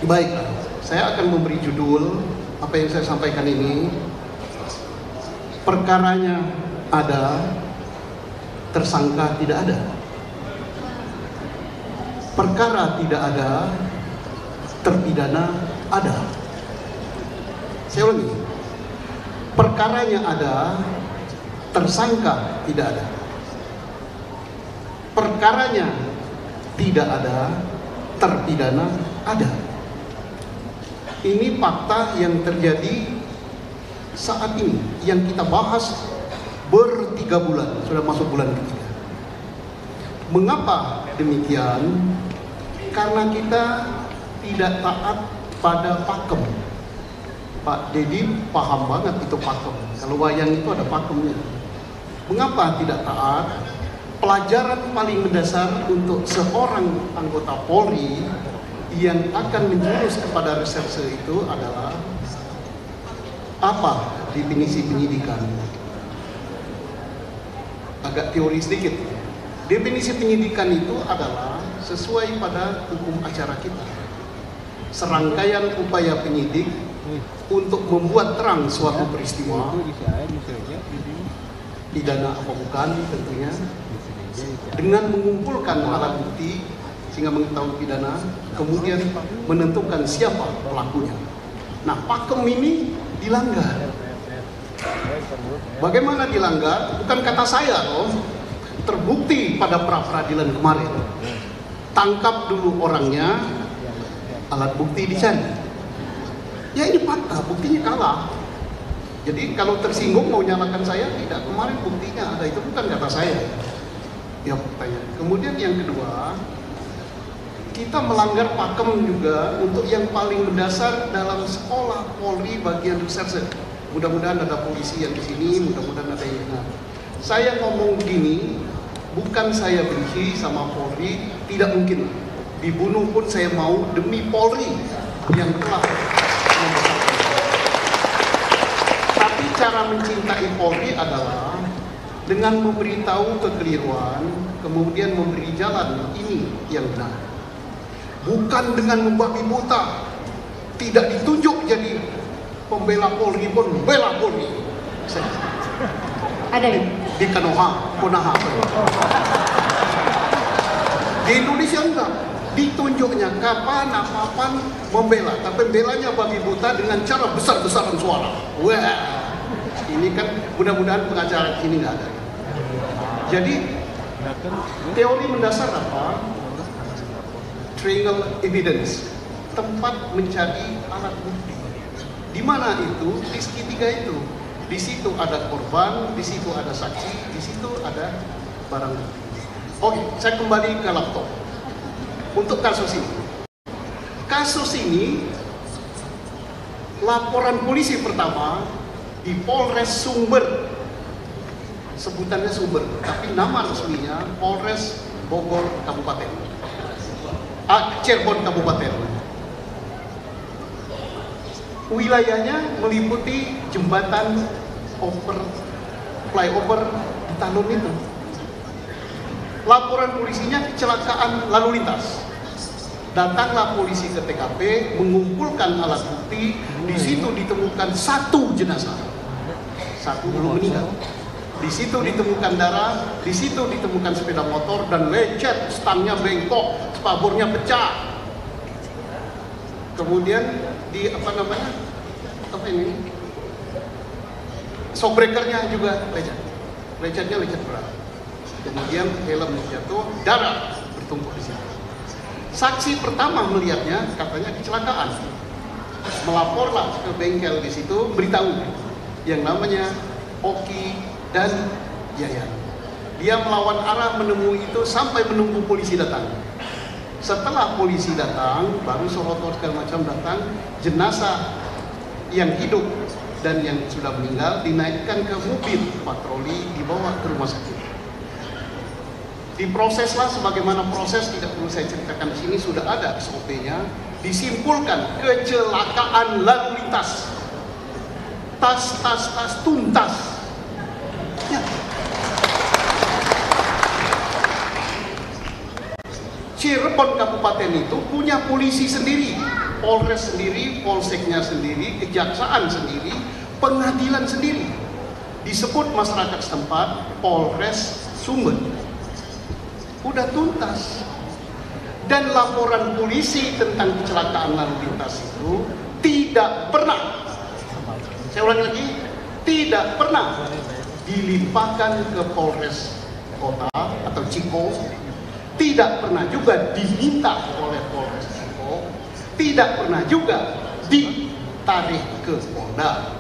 Baik, saya akan memberi judul apa yang saya sampaikan ini. Perkaranya ada, tersangka tidak ada. Perkara tidak ada, terpidana ada. Saya ulangi. Perkaranya ada, tersangka tidak ada. Perkaranya tidak ada, terpidana ada. Ini fakta yang terjadi saat ini, yang kita bahas ber-3 bulan, sudah masuk bulan ketiga. Mengapa demikian? Karena kita tidak taat pada pakem. Pak Dedi paham banget itu pakem. Kalau wayang itu ada pakemnya. Mengapa tidak taat? Pelajaran paling mendasar untuk seorang anggota Polri yang akan menjurus kepada reserse itu adalah apa definisi penyidikan? Agak teori sedikit. Definisi penyidikan itu adalah sesuai pada hukum acara kita. Serangkaian upaya penyidik untuk membuat terang suatu peristiwa, pidana apa bukan tentunya, dengan mengumpulkan alat bukti sehingga mengetahui pidana, kemudian menentukan siapa pelakunya. Nah, pakem ini dilanggar. Bagaimana dilanggar? Bukan kata saya loh, terbukti pada pra-peradilan kemarin. Tangkap dulu orangnya, alat bukti dicari. Ya ini fakta, buktinya kalah. Jadi kalau tersinggung mau nyalakan saya, tidak. Kemarin buktinya ada, itu bukan kata saya. Ya faktanya. Kemudian yang kedua, kita melanggar pakem juga untuk yang paling mendasar dalam sekolah Polri bagian reserse. Mudah-mudahan ada polisi yang di sini, mudah-mudahan ada yang dengar. Saya ngomong gini, bukan saya benci sama Polri, tidak mungkin. Dibunuh pun saya mau demi Polri yang telah membesarkan. Tapi cara mencintai Polri adalah dengan memberitahu kekeliruan, kemudian memberi jalan ini yang benar. Bukan dengan membabi buta, tidak ditunjuk jadi pembela Polri pun bela Polri. Ada ya? Di Konoha. Di Indonesia enggak. Ditunjuknya kapan, apapun membela. Tapi belanya babi buta dengan cara besar-besaran suara. Wah, ini kan mudah-mudahan pengacara ini nggak ada. Jadi teori mendasar apa? Triangle evidence, tempat mencari alat bukti. Di mana itu? Di segitiga itu. Di situ ada korban, di situ ada saksi, di situ ada barang bukti. Oke, saya kembali ke laptop. Untuk kasus ini. Kasus ini, laporan polisi pertama di Polres Sumber. Sebutannya Sumber, tapi nama resminya Polres Bogor Kabupaten. Cirebon Kabupaten. Wilayahnya meliputi jembatan flyover di Talun itu. Laporan polisinya kecelakaan lalu lintas. Datanglah polisi ke TKP, mengumpulkan alat bukti. Di situ ditemukan 1 jenazah, 1 belum meninggal. Di situ ditemukan darah, di situ ditemukan sepeda motor dan lecet, stangnya bengkok, spabornya pecah. Kemudian di shockbreakernya juga lecet, lecetnya lecet berat. Kemudian helm jatuh, darah bertumpuk di situ. Saksi pertama melihatnya katanya kecelakaan, melaporlah ke bengkel di situ, beritahu yang namanya Oki dan Yayan. Dia melawan arah menemui itu sampai menunggu polisi datang. Setelah polisi datang, baru Sohotor segala macam datang, jenazah yang hidup dan yang sudah meninggal dinaikkan ke mobil patroli, dibawa ke rumah sakit. Diproseslah sebagaimana proses, tidak perlu saya ceritakan di sini, sudah ada SOP-nya. Disimpulkan kecelakaan lalu lintas. Tas tuntas. Ya. Cirebon Kabupaten itu punya polisi sendiri, Polres sendiri, polseknya sendiri, kejaksaan sendiri, pengadilan sendiri. Disebut masyarakat setempat Polres Sumber. Udah tuntas. Dan laporan polisi tentang kecelakaan lalu lintas itu tidak pernah, saya ulangi lagi, tidak pernah dilimpahkan ke Polres Kota atau Ciko, tidak pernah juga diminta oleh Polres Ciko, tidak pernah juga ditarik ke Polda.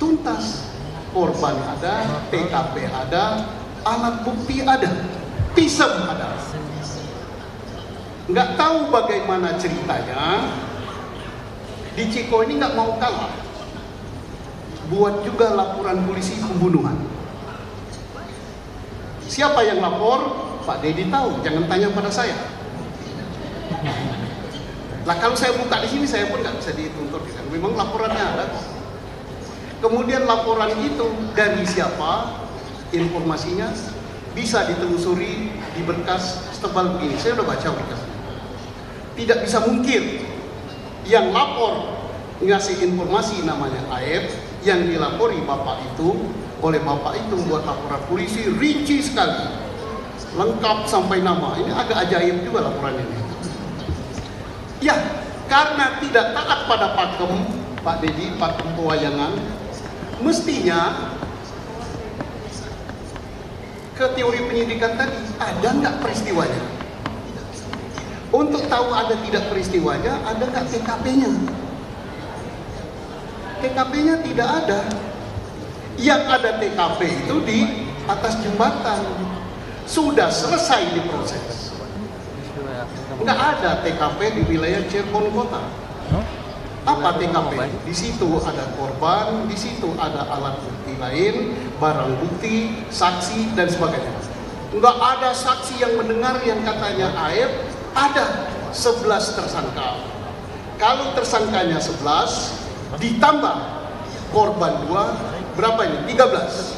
Tuntas, korban ada, TKP ada, alat bukti ada, pisem ada. Nggak tahu bagaimana ceritanya, di Ciko ini nggak mau kalah, buat juga laporan polisi pembunuhan. Siapa yang lapor? Pak Dedi tahu, jangan tanya pada saya. Lah kalau saya buka di sini saya pun nggak bisa dituntut, kan? Memang laporannya ada. Kemudian laporan itu dari siapa? Informasinya bisa ditelusuri di berkas setebal begini. Saya udah baca berkasnya. Tidak bisa mungkin yang lapor ngasih informasi namanya Aep, yang dilapori bapak itu, oleh bapak itu buat laporan polisi rinci sekali, lengkap sampai nama. Ini agak ajaib juga laporan ini. Ya, karena tidak taat pada pakem, Pak Dedi, pakem pewayangan, mestinya ke teori penyidikan tadi, ada nggak peristiwanya? Untuk tahu ada tidak peristiwanya, ada nggak TKP-nya? TKP-nya tidak ada. Yang ada TKP itu di atas jembatan. Sudah selesai diproses. Nggak ada TKP di wilayah Cirebon Kota. Apa TKP? Di situ ada korban, di situ ada alat bukti lain, barang bukti, saksi, dan sebagainya. Nggak ada saksi yang mendengar yang katanya Aep. Ada 11 tersangka. Kalau tersangkanya 11 ditambah korban 2, berapa ini? 13.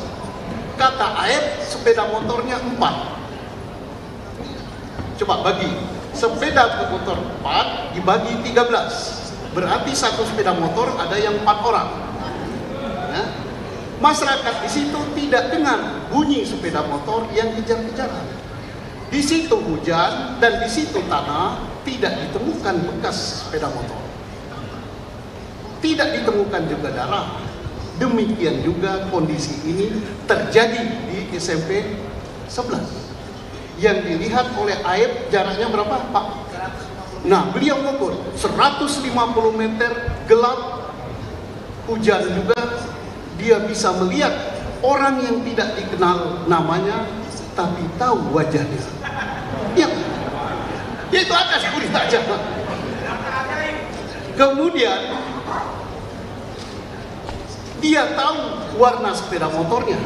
Kata Aep sepeda motornya 4. Coba bagi, sepeda motor 4 dibagi 13, berarti satu sepeda motor ada yang 4 orang. Ya. Masyarakat di situ tidak dengar bunyi sepeda motor yang kejar-kejaran. Di situ hujan dan di situ tanah, tidak ditemukan bekas sepeda motor. Tidak ditemukan juga darah. Demikian juga kondisi ini terjadi di SMP 11. Yang dilihat oleh Aep jaraknya berapa, Pak? Nah, beliau mengukur 150 meter, gelap, hujan juga. Dia bisa melihat orang yang tidak dikenal namanya, tapi tahu wajahnya. Ya itu ada security aja. Kemudian dia tahu warna sepeda motornya.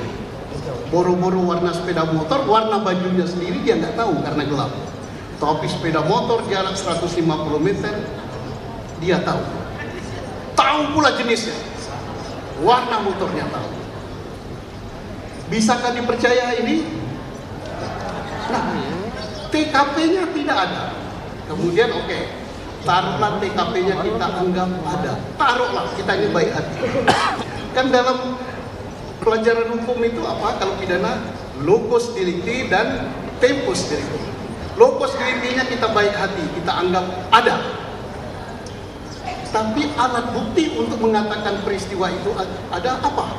Boro-boro warna sepeda motor, warna bajunya sendiri dia nggak tahu karena gelap. Tapi sepeda motor jarak 150 meter dia tahu. Tahu pula jenisnya. Warna motornya tahu. Bisakah dipercaya ini? Nah, TKP-nya tidak ada. Kemudian oke, taruhlah TKP-nya kita anggap ada. Taruhlah, kita ini baik hati. Kan dalam pelajaran hukum itu apa? Kalau pidana, locus delicti dan tempus delicti. Locus delicti-nya kita baik hati, kita anggap ada. Tapi alat bukti untuk mengatakan peristiwa itu ada apa?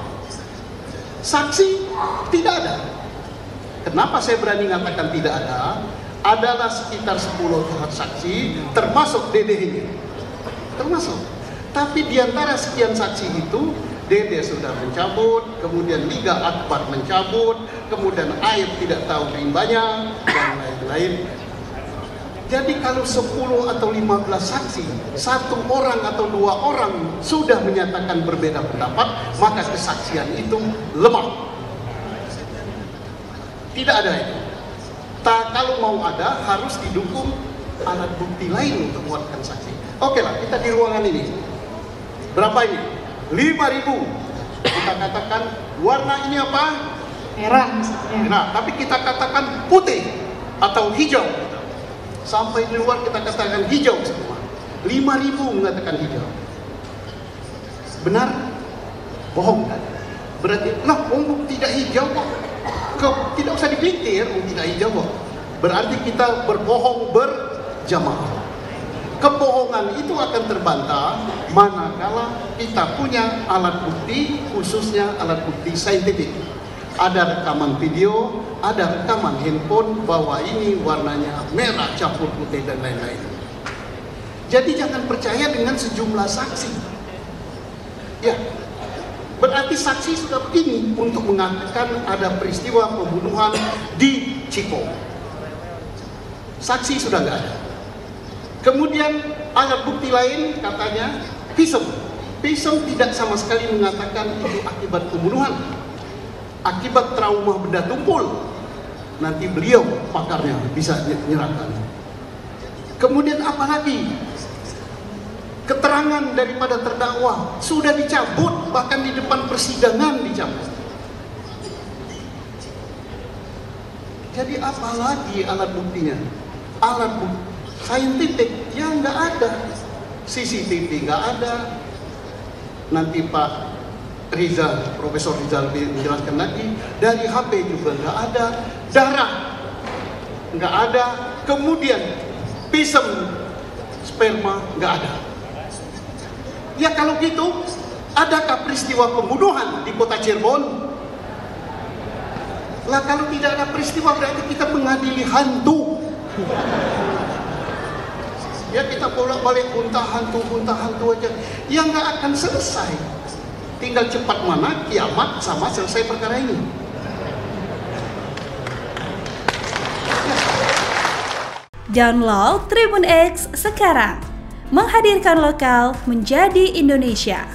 Saksi tidak ada. Kenapa saya berani mengatakan tidak ada? Adalah sekitar 10 saksi, termasuk Dede ini. Termasuk. Tapi di antara sekian saksi itu, Dede sudah mencabut, kemudian Liga Akbar mencabut, kemudian Aep tidak tahu rimbanya, dan lain-lain. Jadi kalau 10 atau 15 saksi, 1 orang atau 2 orang sudah menyatakan berbeda pendapat, maka kesaksian itu lemah. Tidak ada itu. Kalau mau ada, harus didukung alat bukti lain untuk menguatkan saksi. Oke lah, kita di ruangan ini. Berapa ini? 5.000. Kita katakan warna ini apa? Merah misalnya. Nah, tapi kita katakan putih atau hijau. Sampai di luar kita katakan hijau semua. 5.000 mengatakan hijau. Benar? Bohong kan? Berarti, tidak hijau kok. Tidak usah dipikir, tidak hijau kok. Berarti kita berbohong berjamaah. Kebohongan itu akan terbantah manakala kita punya alat bukti, khususnya alat bukti saintifik. Ada rekaman video, ada rekaman handphone bahwa ini warnanya merah campur putih dan lain-lain. Jadi jangan percaya dengan sejumlah saksi. Ya, berarti saksi sudah begini untuk mengatakan ada peristiwa pembunuhan di Ciko. Saksi sudah nggak ada. Kemudian alat bukti lain katanya visum. Visum tidak sama sekali mengatakan itu akibat pembunuhan, akibat trauma benda tumpul. Nanti beliau pakarnya bisa menyerahkan. Kemudian apa lagi? Keterangan daripada terdakwa sudah dicabut, bahkan di depan persidangan dicabut. Jadi apa lagi alat buktinya? Alat bukti saintifik ya nggak ada, CCTV nggak ada. Nanti Pak Rizal, Profesor Rizal menjelaskan lagi, dari HP juga nggak ada, darah nggak ada, kemudian pisem sperma nggak ada. Ya kalau gitu, adakah peristiwa pembunuhan di kota Cirebon? Lah kalau tidak ada peristiwa berarti kita mengadili hantu. Ya kita bolak-balik unta hantu aja, yang nggak akan selesai. Tinggal cepat mana kiamat sama selesai perkara ini. Download Tribun X sekarang, menghadirkan lokal menjadi Indonesia.